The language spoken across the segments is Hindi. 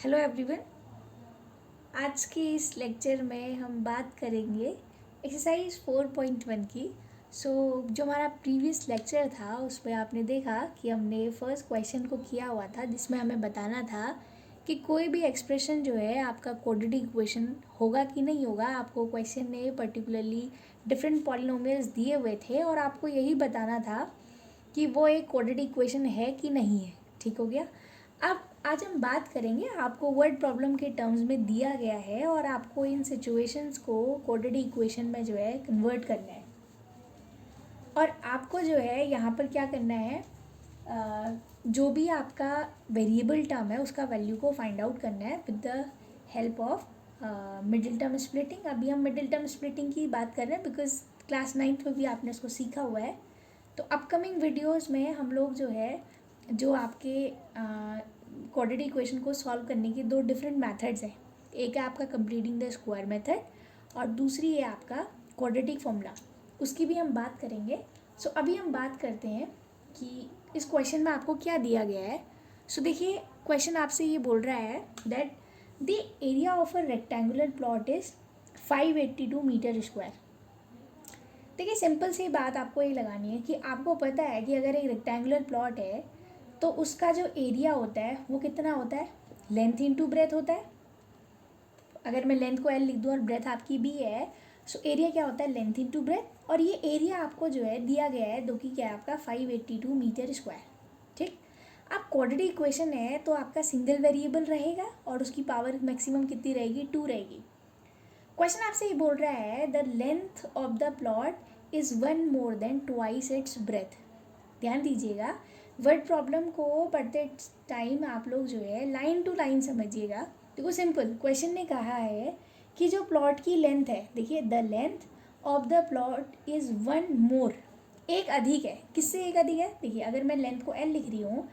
Hello everyone. आज के इस लेक्चर में हम बात करेंगे एक्सरसाइज 4.1 की। जो हमारा प्रीवियस लेक्चर था उसमें आपने देखा कि हमने फर्स्ट क्वेश्चन को किया हुआ था, जिसमें हमें बताना था कि कोई भी एक्सप्रेशन जो है आपका क्वाड्रेटिक इक्वेशन होगा कि नहीं होगा। आपको क्वेश्चन ने पर्टिकुलरली डिफरेंट पॉलिनोमियल्स दिए हुए थे और आपको यही बताना था कि वो एक क्वाड्रेटिक इक्वेशन है कि नहीं है। ठीक हो गया। अब आज हम बात करेंगे, आपको वर्ड प्रॉब्लम के टर्म्स में दिया गया है और आपको इन सिचुएशंस को क्वाड्रेटिक इक्वेशन में जो है कन्वर्ट करना है। और आपको जो है यहाँ पर क्या करना है, जो भी आपका वेरिएबल टर्म है उसका वैल्यू को फाइंड आउट करना है with the help of middle term splitting. अभी हम मिडिल टर्म स्प्लिटिंग की बात कर रहे हैं बिकॉज क्लास 9th में भी आपने उसको सीखा हुआ है। तो अपकमिंग वीडियोस में हम लोग जो है जो आपके क्वाड्रेटिक इक्वेशन को सॉल्व करने की दो डिफरेंट मेथड्स हैं। एक है आपका कंप्लीटिंग द स्क्वायर मेथड और दूसरी है आपका क्वाड्रेटिक फॉर्मूला, उसकी भी हम बात करेंगे। अभी हम बात करते हैं कि इस क्वेश्चन में आपको क्या दिया गया है। देखिए क्वेश्चन आपसे ये बोल रहा है that the area of a rectangular plot is 582 metre square. देखिए सिंपल सी बात आपको ये लगानी है कि आपको पता है कि अगर एक रेक्टेंगुलर प्लॉट है तो उसका जो एरिया होता है वो कितना होता है, लेंथ इंटू ब्रेथ होता है। अगर मैं लेंथ को एल लिख दूँ और ब्रेथ आपकी बी है, एरिया क्या होता है, लेंथ इंटू ब्रेथ। और ये एरिया आपको जो है दिया गया है जो कि क्या है आपका 582 मीटर स्क्वायर। ठीक। अब क्वाड्रेटिक इक्वेशन है तो आपका सिंगल वेरिएबल रहेगा और उसकी पावर मैक्सिमम कितनी रहेगी, 2 रहेगी। क्वेश्चन आपसे ये बोल रहा है the length of the plot is 1 more than twice its breath. ध्यान दीजिएगा, वर्ड प्रॉब्लम को पढ़ते टाइम आप लोग जो है लाइन टू लाइन समझिएगा। देखो सिंपल क्वेश्चन ने कहा है कि जो प्लॉट की लेंथ है, देखिए the length of the plot is 1 मोर, एक अधिक है। किससे एक अधिक है, देखिए अगर मैं लेंथ को एल लिख रही हूँ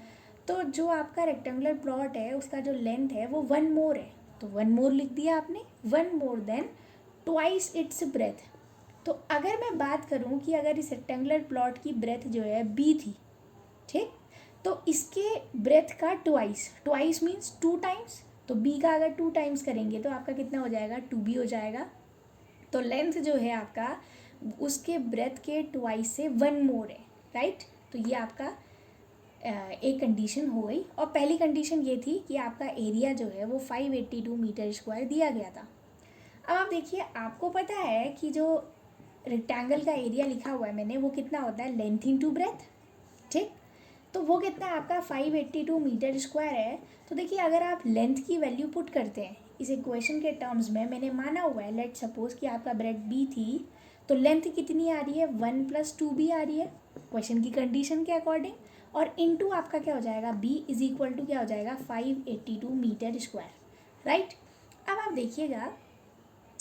तो जो आपका रेक्टेंगुलर प्लॉट है उसका जो लेंथ है वो 1 मोर है, तो 1 मोर लिख दिया आपने, 1 more than twice its breath. तो अगर मैं बात करूं कि अगर इस रेक्टेंगुलर प्लॉट की ब्रेथ जो है बी थी, ठीक, तो इसके ब्रेथ का ट्वाइस मीन्स 2 टाइम्स, तो बी का अगर 2 टाइम्स करेंगे तो आपका कितना हो जाएगा, 2b हो जाएगा। तो लेंथ जो है आपका उसके ब्रेथ के ट्वाइस से 1 मोर है, राइट। तो ये आपका एक कंडीशन हो गई। और पहली कंडीशन ये थी कि आपका एरिया जो है वो 582 मीटर स्क्वायर दिया गया था। अब आप देखिए, आपको पता है कि जो रेक्टेंगल का एरिया लिखा हुआ है मैंने, वो कितना होता है, लेंथ इंटू ब्रेथ। ठीक, तो वो कितना है आपका 582 मीटर स्क्वायर है। तो देखिए अगर आप लेंथ की वैल्यू पुट करते हैं इस इक्वेशन के टर्म्स में, मैंने माना हुआ है लेट सपोज कि आपका ब्रेथ बी थी, तो लेंथ कितनी आ रही है, 1 + 2b आ रही है क्वेश्चन की कंडीशन के अकॉर्डिंग। और इनटू आपका क्या हो जाएगा, b इज इक्वल टू क्या हो जाएगा, 582 मीटर स्क्वायर, राइट। अब आप देखिएगा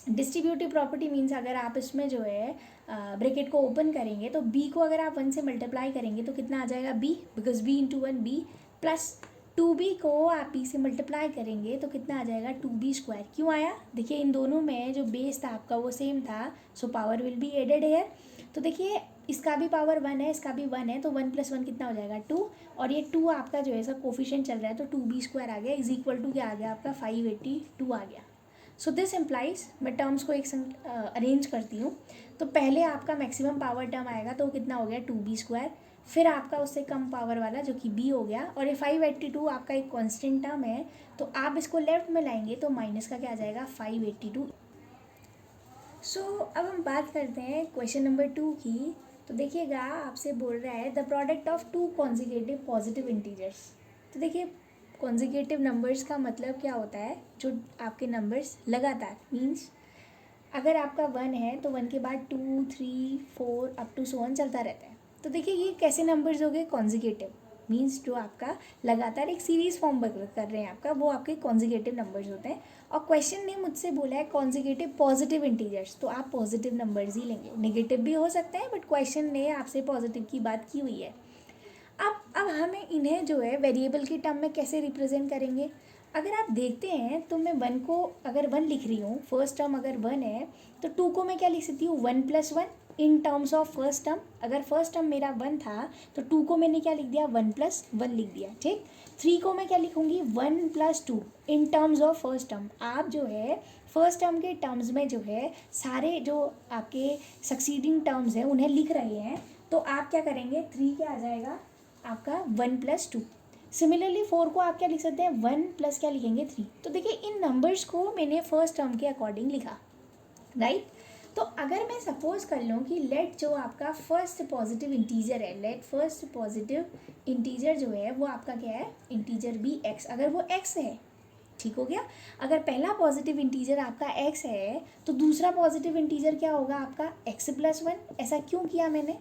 डिस्ट्रीब्यूटिव प्रॉपर्टी मीन्स अगर आप इसमें जो है ब्रैकेट को ओपन करेंगे तो b को अगर आप 1 से मल्टीप्लाई करेंगे तो कितना आ जाएगा, b, because b into 1 b, plus 2b को आप b से मल्टीप्लाई करेंगे तो कितना आ जाएगा, 2b स्क्वायर। क्यों आया, देखिए इन दोनों में जो बेस था आपका वो सेम था, so power will be added here. तो देखिए इसका भी पावर 1 है, इसका भी 1 है, तो 1 + 1 कितना हो जाएगा, 2। और ये 2 आपका जो है सब कोफिशिएंट चल रहा है तो 2b स्क्वायर आ गया इज इक्वल टू क्या आ गया आपका 582 आ गया। सो दिस इम्प्लाइज, मैं टर्म्स को एक अरेंज करती हूँ। तो पहले आपका मैक्सिमम पावर टर्म आएगा तो कितना हो गया, 2b स्क्वायर, फिर आपका उससे कम पावर वाला जो कि b हो गया, और ये 582 आपका एक कांस्टेंट टर्म है तो आप इसको लेफ्ट में लाएंगे तो माइनस का क्या आ जाएगा, 582। अब हम बात करते हैं क्वेश्चन नंबर 2 की। तो देखिएगा आपसे बोल रहा है the product of 2 consecutive positive integers. तो देखिए कॉन्जिक्यूटिव नंबर्स का मतलब क्या होता है, जो आपके नंबर्स लगातार, मीन्स अगर आपका 1 है तो 1 के बाद 2 3 4 अप टू 1 चलता रहता है। तो देखिए ये कैसे नंबर्स हो गए, कॉन्जिक्यूटिव मीन्स जो आपका लगातार एक सीरीज फॉर्म कर रहे हैं आपका, वो आपके कॉन्जिक्यूटिव नंबर्स होते हैं। और क्वेश्चन ने मुझसे बोला है कॉन्जिक्यूटिव पॉजिटिव इंटीजर्स, तो आप पॉजिटिव नंबर्स ही लेंगे, नेगेटिव भी हो सकते हैं बट क्वेश्चन ने आपसे पॉजिटिव की बात की हुई है। अब हमें इन्हें जो है वेरिएबल के टर्म में कैसे रिप्रेजेंट करेंगे। अगर आप देखते हैं तो मैं 1 को अगर 1 लिख रही हूँ, फर्स्ट टर्म अगर 1 है तो 2 को मैं क्या लिख सकती हूँ, 1 + 1, इन टर्म्स ऑफ फर्स्ट टर्म। अगर फर्स्ट टर्म मेरा 1 था तो 2 को मैंने क्या लिख दिया, 1+1 लिख दिया, ठीक। 3 को मैं क्या लिखूंगी, 1+2 इन टर्म्स ऑफ फर्स्ट टर्म। आप जो है फर्स्ट टर्म के टर्म्स में जो है सारे जो आपके सक्सीडिंग टर्म्स हैं उन्हें लिख रहे हैं, तो आप क्या करेंगे, 3 क्या आ जाएगा आपका 1+2। सिमिलरली 4 को आप क्या लिख सकते हैं, 1 प्लस क्या लिखेंगे, 3। तो देखिए इन नंबर्स को मैंने फर्स्ट टर्म के अकॉर्डिंग लिखा, राइट। तो अगर मैं सपोज कर लूँ कि लेट जो आपका फर्स्ट पॉजिटिव इंटीजर है, लेट फर्स्ट पॉजिटिव इंटीजर जो है वो आपका क्या है, इंटीजर बी एक्स, अगर वो एक्स है, ठीक हो गया। अगर पहला पॉजिटिव इंटीजर आपका एक्स है तो दूसरा पॉजिटिव इंटीजर क्या होगा आपका x+1। ऐसा क्यों किया मैंने,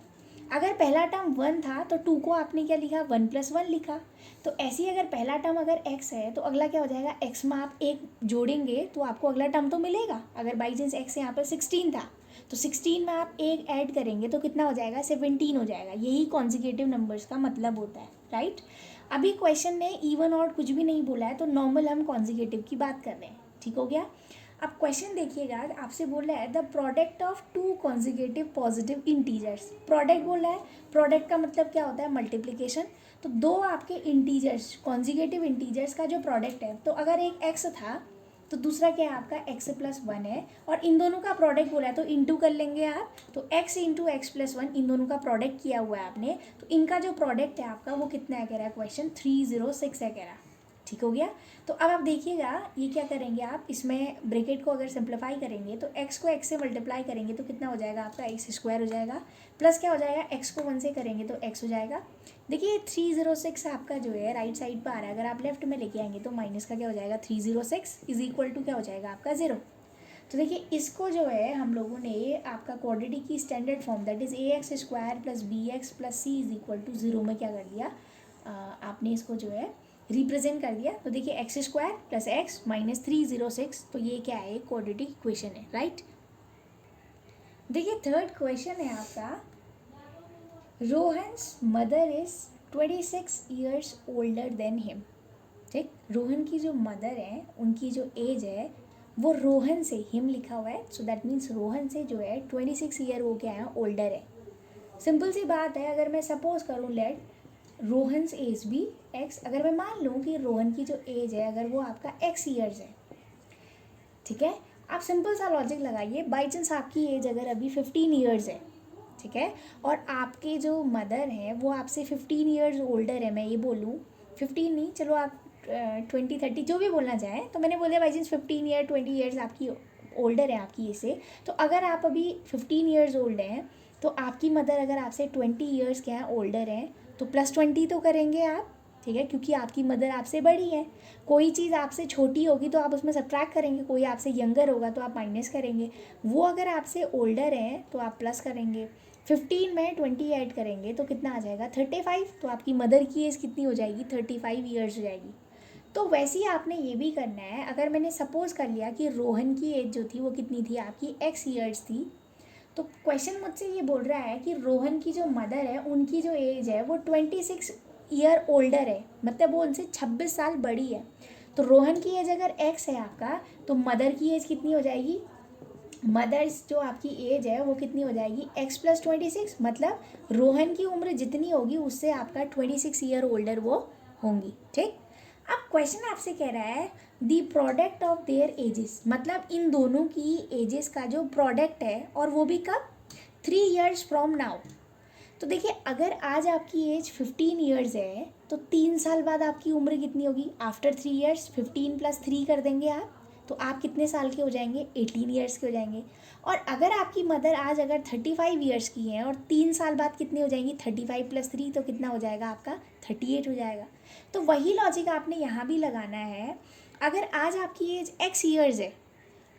अगर पहला टर्म 1 था तो 2 को आपने क्या लिखा, 1+1 लिखा। तो ऐसे ही अगर पहला टर्म अगर x है तो अगला क्या हो जाएगा, x में आप एक जोड़ेंगे तो आपको अगला टर्म तो मिलेगा। अगर बाई चांस x यहाँ पर 16 था तो 16 में आप एक ऐड करेंगे तो कितना हो जाएगा, 17 हो जाएगा। यही कॉन्जिक्यूटिव नंबर्स का मतलब होता है, राइट। अभी क्वेश्चन ने इवन और कुछ भी नहीं बोला है, तो नॉर्मल हम कॉन्जिक्यूटिव की बात कर रहे हैं, ठीक हो गया। अब क्वेश्चन देखिएगा, आपसे बोल रहा है the product of 2 consecutive positive integers. Product बोल रहा है, प्रोडक्ट का मतलब क्या होता है, मल्टीप्लिकेशन। तो दो आपके इंटीजर्स, कॉन्जिक्यूटिव इंटीजर्स का जो प्रोडक्ट है, तो अगर एक x था तो दूसरा क्या है आपका x+1 है, और इन दोनों का प्रोडक्ट बोला है तो इंटू कर लेंगे आप। तो x इंटू x+1 इन दोनों का प्रोडक्ट किया हुआ है आपने, तो इनका जो प्रोडक्ट है आपका वो कितना है, कह रहा है क्वेश्चन 306 है, कह रहा है, ठीक हो गया। तो अब आप देखिएगा ये क्या करेंगे आप, इसमें ब्रैकेट को अगर सिंप्लीफाई करेंगे तो x को x से मल्टीप्लाई करेंगे तो कितना हो जाएगा आपका x² हो जाएगा, प्लस क्या हो जाएगा, x को 1 से करेंगे तो x हो जाएगा। देखिए 306 आपका जो है राइट साइड पर आ रहा है, अगर आप लेफ्ट में लेके आएंगे तो माइनस का क्या हो जाएगा, 306 इज इक्वल टू क्या हो जाएगा आपका 0। तो देखिए इसको जो है हम लोगों ने आपका क्वाड्रेटिक की standard form that is ax² + bx + c is equal to 0 में क्या कर दिया, आपने इसको जो है रिप्रेजेंट कर दिया। तो देखिए x² + x - 306, तो ये क्या है, क्वाड्रेटिक इक्वेशन है, राइट। देखिए थर्ड क्वेश्चन है आपका, Rohan's mother is 26 years older than him, ठीक। रोहन की जो मदर है उनकी जो एज है वो रोहन से, हिम लिखा हुआ है, सो दैट मीन्स रोहन से जो है 26 ईयर वो क्या है, ओल्डर है। सिंपल सी बात है, अगर मैं सपोज करूँ लेट रोहन्स एज भी एक्स, अगर मैं मान लूँ कि रोहन की जो एज है अगर वो आपका x ईयर्स है, ठीक है। आप सिंपल सा लॉजिक लगाइए, बाई चांस आपकी एज अगर अभी 15 ईयर्स है, ठीक है, और आपके जो मदर हैं वो आपसे 15 ईयर्स ओल्डर है, मैं ये बोलूँ 15 नहीं, चलो आप 20-30 जो भी बोलना चाहें, तो मैंने बोला बाई चांस 15 ईयर 20 ईयर्स आपकी ओल्डर है आपकी एज से। तो अगर आप अभी 15 ईयर्स ओल्ड हैं तो आपकी मदर अगर आपसे 20 ईयर्स क्या है ओल्डर हैं, तो +20 तो करेंगे आप, ठीक है, क्योंकि आपकी मदर आपसे बड़ी है। कोई चीज़ आपसे छोटी होगी तो आप उसमें सब्ट्रैक्ट करेंगे, कोई आपसे यंगर होगा तो आप माइनस करेंगे। वो अगर आपसे ओल्डर हैं तो आप प्लस करेंगे, 15 में 20 ऐड करेंगे तो कितना आ जाएगा, 35। तो आपकी मदर की एज कितनी हो जाएगी, 35 ईयर्स हो जाएगी। तो वैसे ही आपने ये भी करना है, अगर मैंने सपोज कर लिया कि रोहन की एज जो थी वो कितनी थी आपकी x ईयर्स थी, तो क्वेश्चन मुझसे ये बोल रहा है कि रोहन की जो मदर है उनकी जो एज है वो 26 ईयर ओल्डर है, मतलब वो उनसे 26 साल बड़ी है। तो रोहन की एज अगर x है आपका, तो मदर की एज कितनी हो जाएगी, मदर्स जो आपकी एज है वो कितनी हो जाएगी, x + 26, मतलब रोहन की उम्र जितनी होगी उससे आपका 26 ईयर ओल्डर वो होंगी, ठीक। अब क्वेश्चन आपसे कह रहा है the product of their edges, मतलब इन दोनों की एजेस का जो प्रोडक्ट है, और वो भी कब, 3 ईयर्स फ्रॉम नाउ। तो देखिए अगर आज आपकी एज 15 ईयर्स है तो 3 साल बाद आपकी उम्र कितनी होगी, आफ्टर 3 ईयर्स 15 + 3 कर देंगे आप, तो आप कितने साल के हो जाएंगे, 18 ईयर्स के हो जाएंगे। और अगर आपकी मदर आज अगर 35 ईयर्स की हैं और 3 साल बाद कितनी हो जाएंगी, 35 + 3, तो कितना हो जाएगा आपका, 38 हो जाएगा। तो वही लॉजिक आपने यहाँ भी लगाना है, अगर आज आपकी एज x ईयर्स है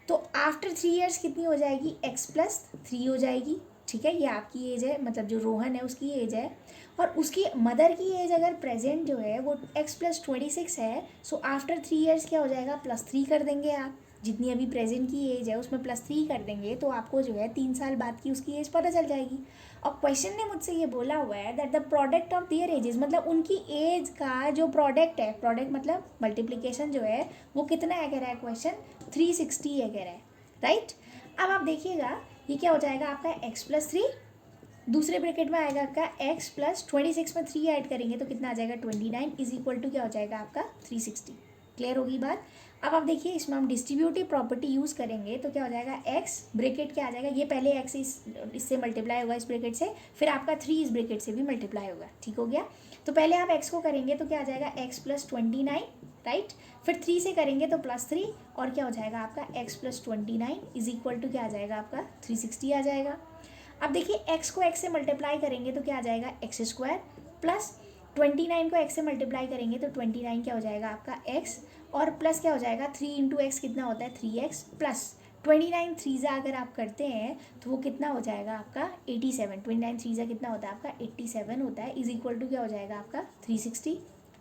तो आफ्टर 3 ईयर्स कितनी हो जाएगी, x + 3 हो जाएगी, ठीक है। ये आपकी एज है, मतलब जो रोहन है उसकी एज है, और उसकी मदर की एज अगर प्रेजेंट जो है वो x + 26 है, सो आफ्टर 3 ईयर्स क्या हो जाएगा, +3 कर देंगे आप, जितनी अभी प्रेजेंट की एज है उसमें +3 कर देंगे तो आपको जो है 3 साल बाद की उसकी एज पता चल जाएगी। और क्वेश्चन ने मुझसे ये बोला हुआ है that the product of their edges, मतलब उनकी एज का जो प्रोडक्ट है, प्रोडक्ट मतलब मल्टीप्लिकेशन जो है वो कितना है, कह रहा है क्वेश्चन 360 है, कह रहा है, राइट। अब आप देखिएगा ये क्या हो जाएगा आपका x प्लस 3, दूसरे ब्रैकेट में आएगा आपका x प्लस 26 में 3 ऐड करेंगे तो कितना आ जाएगा 29 इज इक्वल टू क्या हो जाएगा आपका 360। क्लियर होगी बात। अब आप देखिए इसमें हम डिस्ट्रीब्यूटिव प्रॉपर्टी यूज़ करेंगे तो क्या हो जाएगा x ब्रैकेट क्या आ जाएगा, ये पहले x इससे मल्टीप्लाई होगा इस ब्रैकेट से, फिर आपका 3 इस ब्रैकेट से भी मल्टीप्लाई होगा। ठीक हो गया। तो पहले आप x को करेंगे तो क्या आ जाएगा x प्लस 29, राइट। फिर 3 से करेंगे तो प्लस 3 और क्या हो जाएगा आपका x plus 29 is equal to क्या आ जाएगा आपका 360 आ जाएगा। अब देखिए x को x से मल्टीप्लाई करेंगे तो क्या आ जाएगा एक्स स्क्वायर, प्लस 29 को x से मल्टीप्लाई करेंगे तो 29 क्या हो जाएगा आपका x, और प्लस क्या हो जाएगा 3 इंटू एक्स कितना होता है 3x, प्लस 29 थ्रीज़ा अगर आप करते हैं तो वो कितना हो जाएगा आपका 87, 29 थ्रीज़ा कितना होता है आपका 87 होता है, इज इक्वल टू क्या हो जाएगा आपका 360।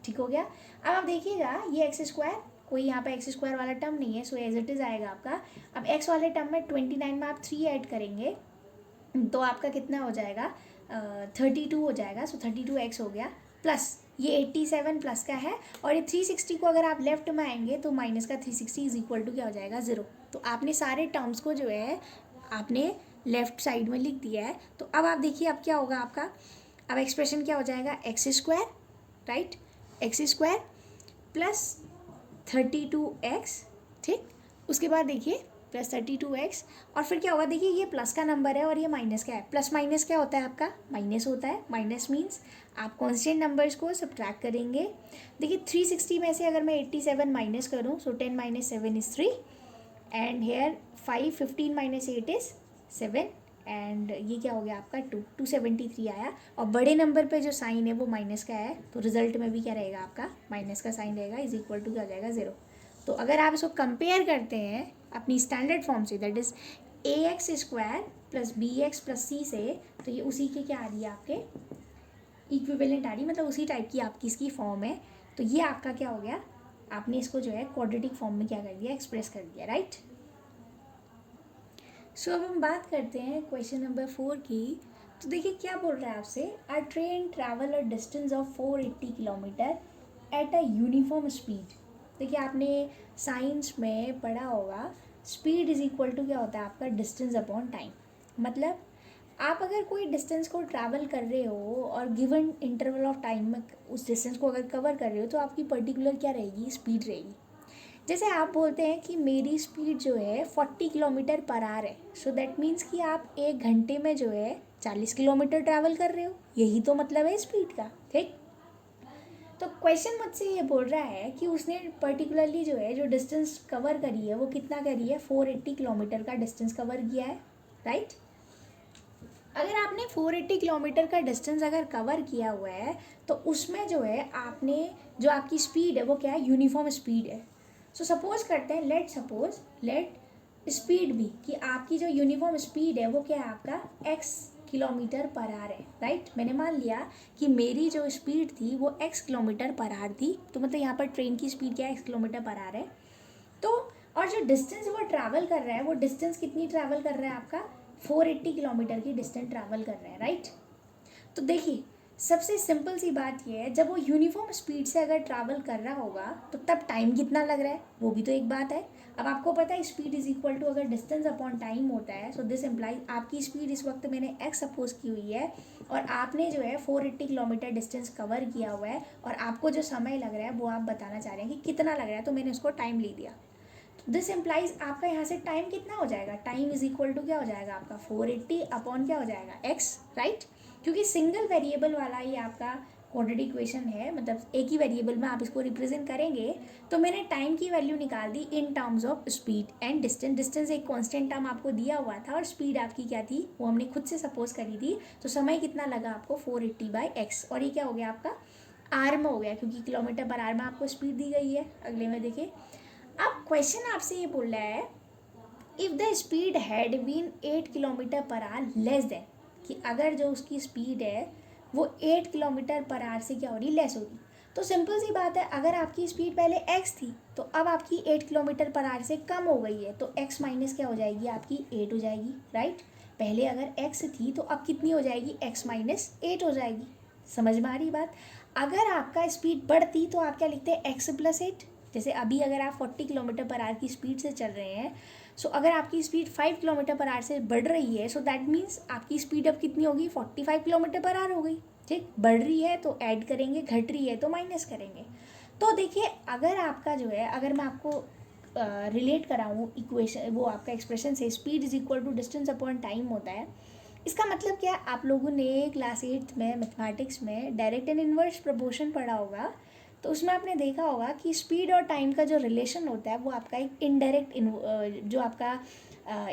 ठीक हो गया। अब आप देखिएगा ये एक्स स्क्वायर, कोई यहाँ पे एक्स स्क्वायर वाला टर्म नहीं है, सो एज इट इज़ आएगा आपका। अब एक्स वाले टर्म में 29 में आप 3 ऐड करेंगे तो आपका कितना हो जाएगा 32 हो जाएगा, सो 32x हो गया, प्लस ये 87 प्लस का है, और ये 360 को अगर आप लेफ्ट में आएंगे तो माइनस का 360 इज इक्वल टू क्या हो जाएगा 0। तो आपने सारे टर्म्स को जो है आपने लेफ्ट साइड में लिख दिया है। तो अब आप देखिए अब क्या होगा आपका, अब एक्सप्रेशन क्या हो जाएगा x square, right, x square plus 32x, ठीक। उसके बाद देखिए प्लस 32x, और फिर क्या होगा देखिए ये प्लस का नंबर है और ये माइनस का है, प्लस माइनस क्या होता है आपका माइनस होता है, माइनस मीन्स आप कांस्टेंट नंबर्स को सब्ट्रैक्ट करेंगे। देखिए 360 में से अगर मैं 87 माइनस करूँ so 10 minus 7 is 3 and here 5, 15 minus 8 is 7 and ये क्या हो गया आपका 273 आया, और बड़े नंबर पे जो साइन है वो माइनस का है तो रिजल्ट में भी क्या रहेगा आपका माइनस का साइन रहेगा, इज इक्वल टू क्या हो जाएगा 0। तो अगर आप इसको कंपेयर करते हैं अपनी स्टैंडर्ड फॉर्म से, that is ax square plus bx plus c से, तो ये उसी के क्या आ रही है आपके इक्विवेलेंट आ रही, मतलब उसी टाइप की आपकी इसकी फॉर्म है। तो ये आपका क्या हो गया, आपने इसको जो है क्वाड्रेटिक फॉर्म में क्या कर दिया एक्सप्रेस कर दिया, राइट। सो अब हम बात करते हैं क्वेश्चन नंबर 4 की। तो देखिए क्या बोल रहा है आपसे, अ train travel a distance of 480 kilometre at a uniform speed. देखिए आपने साइंस में पढ़ा होगा स्पीड इज इक्वल टू क्या होता है आपका डिस्टेंस अपॉन टाइम। मतलब आप अगर कोई डिस्टेंस को ट्रैवल कर रहे हो और गिवन इंटरवल ऑफ टाइम में उस डिस्टेंस को अगर कवर कर रहे हो तो आपकी पर्टिकुलर क्या रहेगी स्पीड रहेगी। जैसे आप बोलते हैं कि मेरी स्पीड जो है 40 किलोमीटर पर आवर है, सो दैट मीन्स कि आप 1 घंटे में जो है 40 किलोमीटर ट्रैवल कर रहे हो, यही तो मतलब है स्पीड का, ठीक। तो क्वेश्चन मुझसे ये बोल रहा है कि उसने पर्टिकुलरली जो है जो डिस्टेंस कवर करी है वो कितना करी है 480 किलोमीटर का डिस्टेंस कवर किया है, राइट। अगर आपने 480 किलोमीटर का डिस्टेंस अगर कवर किया हुआ है तो उसमें जो है आपने जो आपकी स्पीड है वो क्या है यूनिफॉर्म स्पीड है। सो सपोज करते हैं लेट स्पीड भी कि आपकी जो यूनिफॉर्म स्पीड है वो क्या है आपका x किलोमीटर पर आवर है, राइट। मैंने मान लिया कि मेरी जो स्पीड थी वो x किलोमीटर पर आवर थी, तो मतलब यहाँ पर ट्रेन की स्पीड क्या है x किलोमीटर पर आवर है। तो और जो डिस्टेंस वो ट्रैवल कर रहा है वो डिस्टेंस कितनी ट्रैवल कर रहा है आपका 480 किलोमीटर की डिस्टेंस ट्रैवल कर रहे हैं, राइट। तो देखिए सबसे सिंपल सी बात ये है, जब वो यूनिफॉर्म स्पीड से अगर ट्रैवल कर रहा होगा तो तब टाइम कितना लग रहा है वो भी तो एक बात है। अब आपको पता है स्पीड इज इक्वल टू अगर डिस्टेंस अपॉन टाइम होता है, सो दिस इम्प्लाइज आपकी स्पीड इस वक्त मैंने x सपोज की हुई है और आपने जो है 480 किलोमीटर डिस्टेंस कवर किया हुआ है और आपको जो समय लग रहा है वो आप बताना चाह रहे हैं कि कितना लग रहा है, तो मैंने उसको टाइम ले दिया। दिस इम्प्लाइज आपका यहाँ से टाइम कितना हो जाएगा, टाइम इज इक्वल टू क्या हो जाएगा आपका 480 अपॉन क्या हो जाएगा x, राइट। क्योंकि सिंगल वेरिएबल वाला ये आपका क्वाड्रेटिक इक्वेशन है, मतलब एक ही वेरिएबल में आप इसको रिप्रेजेंट करेंगे, तो मैंने टाइम की वैल्यू निकाल दी in terms of speed and distance. Distance एक कांस्टेंट टर्म आपको दिया हुआ था और स्पीड आपकी क्या थी वो हमने खुद से सपोज करी थी, तो समय कितना लगा आपको 480/x, और ये क्या हो गया आपका आर में हो गया क्योंकि किलोमीटर पर आवर में आपको स्पीड दी गई है। अगले में देखिए अब क्वेश्चन आपसे ये बोल रहा है if the speed had been 8 kilometre per hour less than, कि अगर जो उसकी स्पीड है वो 8 किलोमीटर पर आवर से क्या हो रही लेस होगी। तो सिंपल सी बात है, अगर आपकी स्पीड पहले x थी तो अब आपकी 8 किलोमीटर पर आवर से कम हो गई है, तो x माइनस क्या हो जाएगी आपकी 8 हो जाएगी, राइट। पहले अगर x थी तो अब कितनी हो जाएगी x माइनस 8 हो जाएगी। समझ में आ रही बात। अगर आपका स्पीड बढ़ती तो आप क्या लिखते हैं x प्लस 8, जैसे अभी अगर आप 40 किलोमीटर पर आवर की स्पीड से चल रहे हैं, सो अगर आपकी स्पीड 5 किलोमीटर पर आवर से बढ़ रही है, सो दैट मीन्स आपकी स्पीड अब कितनी होगी, 45 किलोमीटर पर आवर हो गई। ठीक, बढ़ रही है तो ऐड करेंगे, घट रही है तो माइनस करेंगे। तो देखिए अगर आपका जो है, अगर मैं आपको रिलेट कराऊँ इक्वेशन, वो आपका एक्सप्रेशन से speed is equal to distance upon time होता है, इसका मतलब क्या है, आप लोगों ने क्लास 8 में मैथमेटिक्स में डायरेक्ट एंड इन्वर्स प्रोपोर्शन पढ़ा होगा, तो उसमें आपने देखा होगा कि स्पीड और टाइम का जो रिलेशन होता है वो आपका एक इनडायरेक्ट जो आपका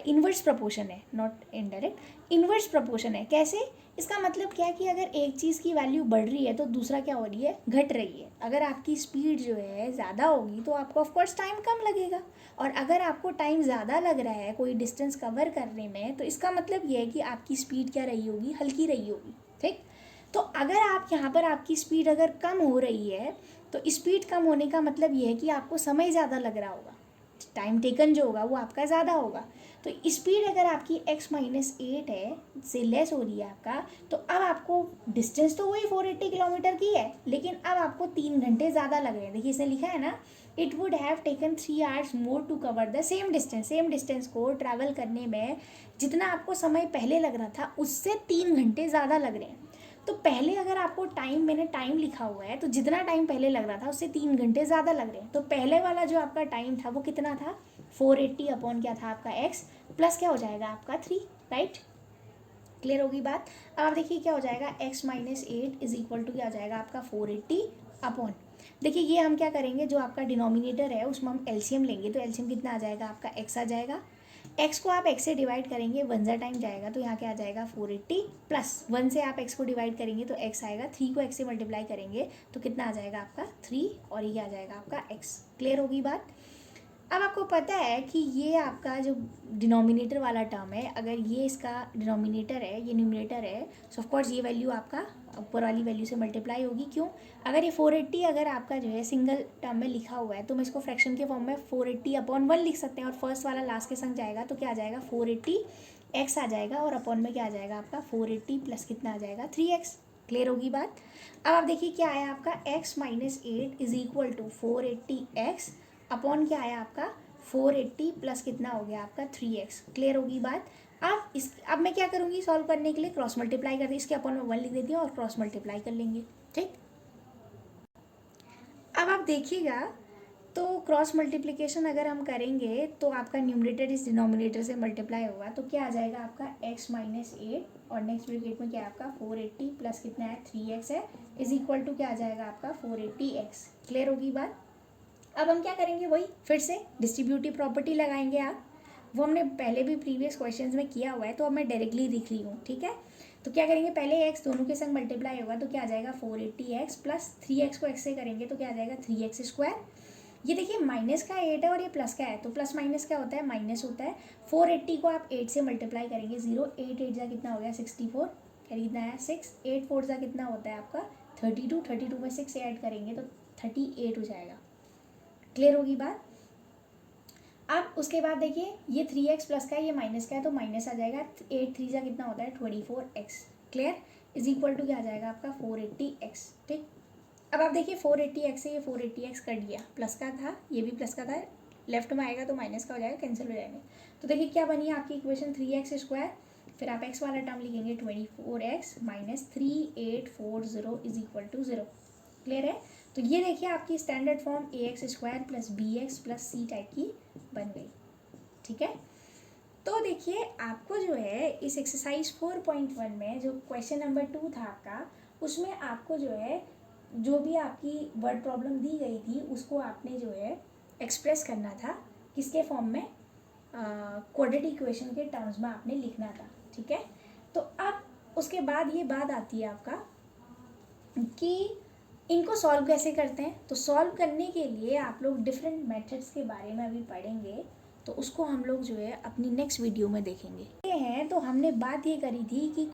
इन्वर्स प्रोपोर्शन है, नॉट इनडायरेक्ट, इन्वर्स प्रोपोर्शन है। कैसे, इसका मतलब क्या है कि अगर एक चीज़ की वैल्यू बढ़ रही है तो दूसरा क्या हो रही है, घट रही है। अगर आपकी स्पीड जो है ज़्यादा होगी तो आपको ऑफकोर्स टाइम कम लगेगा, और अगर आपको टाइम ज़्यादा लग रहा है कोई डिस्टेंस कवर करने में, तो इसका मतलब ये है कि आपकी स्पीड क्या रही होगी, हल्की रही होगी। ठीक, तो अगर आप यहाँ पर आपकी स्पीड अगर कम हो रही है, तो स्पीड कम होने का मतलब ये है कि आपको समय ज़्यादा लग रहा होगा, टाइम टेकन जो होगा वो आपका ज़्यादा होगा। तो स्पीड अगर आपकी x-8 है से लेस हो रही है आपका, तो अब आपको डिस्टेंस तो वही 480 किलोमीटर की है, लेकिन अब आपको 3 घंटे ज़्यादा लग रहे हैं। देखिए इसने लिखा है ना, it would have taken 3 hours more to cover the same distance. Same distance को ट्रैवल करने में जितना आपको समय पहले लग रहा था उससे 3 घंटे ज़्यादा लग रहे हैं। तो पहले अगर आपको टाइम, मैंने टाइम लिखा हुआ है, तो जितना टाइम पहले लग रहा था उससे 3 घंटे ज़्यादा लग रहे हैं। तो पहले वाला जो आपका टाइम था वो कितना था, 480 अपॉन क्या था आपका x, प्लस क्या हो जाएगा आपका 3, राइट। क्लियर होगी बात। अब आप देखिए क्या हो जाएगा, x-8 इज इक्वल टू क्या हो जाएगा आपका 480 अपॉन, देखिए ये हम क्या करेंगे, जो आपका डिनोमिनेटर है उसमें हम एलसीएम लेंगे, तो एलसीएम कितना आ जाएगा आपका x आ जाएगा। x को आप x से डिवाइड करेंगे, 1 ज़ा टाइम जाएगा तो यहाँ क्या आ जाएगा 480, प्लस 1 से आप x को डिवाइड करेंगे तो x आएगा, 3 को x से मल्टीप्लाई करेंगे तो कितना आ जाएगा आपका 3, और ये आ जाएगा आपका x। क्लियर होगी बात। अब आपको पता है कि ये आपका जो डिनोमिनेटर वाला टर्म है, अगर ये इसका डिनोमिनेटर है, ये न्यूमरेटर है, सो ऑफ कोर्स ये वैल्यू आपका ऊपर वाली वैल्यू से मल्टीप्लाई होगी। क्यों, अगर ये 480 अगर आपका जो है सिंगल टर्म में लिखा हुआ है, तो मैं इसको फ्रैक्शन के फॉर्म में 480 अपॉन 1 लिख सकते हैं, और फर्स्ट वाला लास्ट के संग जाएगा तो क्या आ जाएगा 480 x आ जाएगा, और अपॉन में क्या आ जाएगा आपका 480 प्लस कितना आ जाएगा 3x। क्लियर होगी बात। अब आप देखिए क्या आया आपका, x-8 is equal to 480x upon क्या आया आपका 480 प्लस कितना हो गया आपका 3x। क्लियर होगी बात। अब मैं क्या करूँगी, सॉल्व करने के लिए क्रॉस मल्टीप्लाई करती हूँ, इसके अपॉन में 1 लिख देती हूँ और क्रॉस मल्टीप्लाई कर लेंगे। ठीक, अब आप देखिएगा तो क्रॉस मल्टीप्लिकेशन अगर हम करेंगे तो आपका न्यूमरेटर इस डिनोमिनेटर से मल्टीप्लाई होगा, तो क्या आ जाएगा आपका x-8, और नेक्स्ट ब्रैकेट में क्या है आपका 480 प्लस कितना है 3x है, इज इक्वल टू क्या आ जाएगा आपका 480x। क्लियर होगी बात। अब हम क्या करेंगे, वही फिर से डिस्ट्रीब्यूटिव प्रॉपर्टी लगाएंगे आप, वो हमने पहले भी प्रीवियस क्वेश्चंस में किया हुआ है, तो अब मैं डायरेक्टली लिख रही हूँ। ठीक है, तो क्या करेंगे, पहले x दोनों के संग मल्टीप्लाई होगा तो क्या आ जाएगा 480x प्लस 3x को x से करेंगे तो क्या आ जाएगा 3x स्क्वायर। ये देखिए माइनस का 8 है और ये प्लस का है, तो प्लस माइनस क्या होता है, माइनस होता है। 480 को आप 8 से मल्टीप्लाई करेंगे, 0 8 8 जा कितना हो गया 64, खरीदना है 6, 8 4 जा कितना होता है आपका 32, 32 में 6 ऐड करेंगे तो 38 हो जाएगा। क्लियर होगी बात। अब उसके बाद देखिए ये 3x प्लस का है, ये माइनस का है, तो माइनस आ जाएगा, 8 3 जा कितना होता है 24x। Clear, is equal to क्या आ जाएगा आपका 480x। ठीक, अब आप देखिए 480x से ये 480x कट गया, प्लस का था ये भी प्लस का था, लेफ्ट में आएगा तो माइनस का हो जाएगा, कैंसिल हो जाएंगे। तो देखिए क्या बनी आपकी इक्वेशन 3x स्क्वायर, फिर आप x वाला टर्म लिखेंगे 24x minus 3840 is equal to 0। Clear है। तो ये देखिए आपकी standard form ax square plus bx plus c type की बन गई। ठीक है, तो देखिए आपको जो है इस एक्सरसाइज 4.1 में जो क्वेश्चन नंबर 2 था आपका, उसमें आपको जो है जो भी आपकी वर्ड प्रॉब्लम दी गई थी उसको आपने जो है एक्सप्रेस करना था, किसके फॉर्म में, क्वाड्रेटिक इक्वेशन के टर्म्स में आपने लिखना था। ठीक है, तो अब उसके बाद ये बात आती है आपका कि इनको सॉल्व कैसे करते हैं। तो सॉल्व करने के लिए आप लोग डिफरेंट मेथड्स के बारे में अभी पढ़ेंगे, तो उसको हम लोग जो है अपनी नेक्स्ट वीडियो में देखेंगे। ये हैं तो हमने बात ये करी थी कि